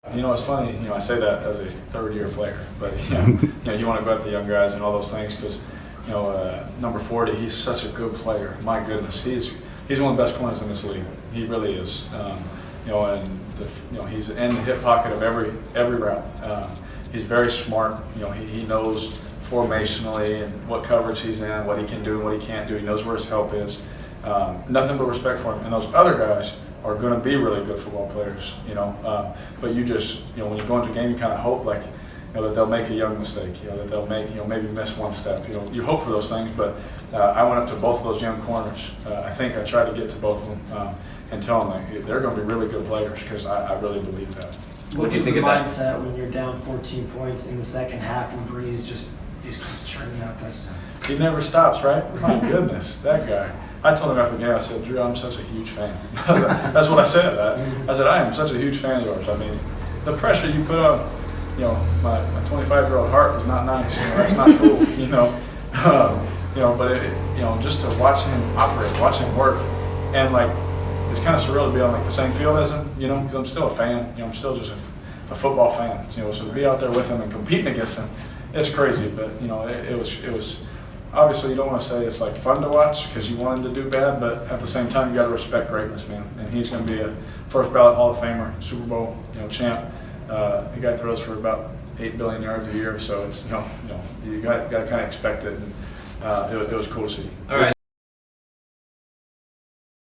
You know, it's funny, I say that as a third-year player, but, you want to go at the young guys and all those things because, number 40, he's such a good player. My goodness, he's one of the best corners in this league. He really is. And he's in the hip pocket of every route. He's very smart. He knows formationally and what coverage he's in, what he can do and what he can't do. He knows where his help is. Nothing but respect for him. And those other guys are going to be really good football players, but you just, when you go into a game, you kind of hope that they'll make a young mistake, that they'll make, maybe miss one step. You hope for those things, but I went up to both of those young corners. I think I tried to get to both of them and tell them they're going to be really good players because I really believe that. What do you think of that mindset when you're down 14 points in the second half and Brees just keeps churning out touchdowns? He never stops, right? My goodness, that guy. I told him after the game, I said, Drew, I'm such a huge fan. That's what I said. I said, I am such a huge fan of yours. I mean, the pressure you put on, my 25-year-old heart was not nice. That's not cool, but just to watch him operate, watch him work, and it's kind of surreal to be on the same field as him, because I'm still a fan. I'm still just a football fan. So to be out there with him and competing against him, it's crazy. But it was. Obviously, you don't want to say it's fun to watch because you want him to do bad, but at the same time, you got to respect greatness, man. And he's going to be a first ballot Hall of Famer, Super Bowl, champ. The guy throws for about 8 billion yards a year, so it's you got to kind of expect it. And it was cool to see. All right.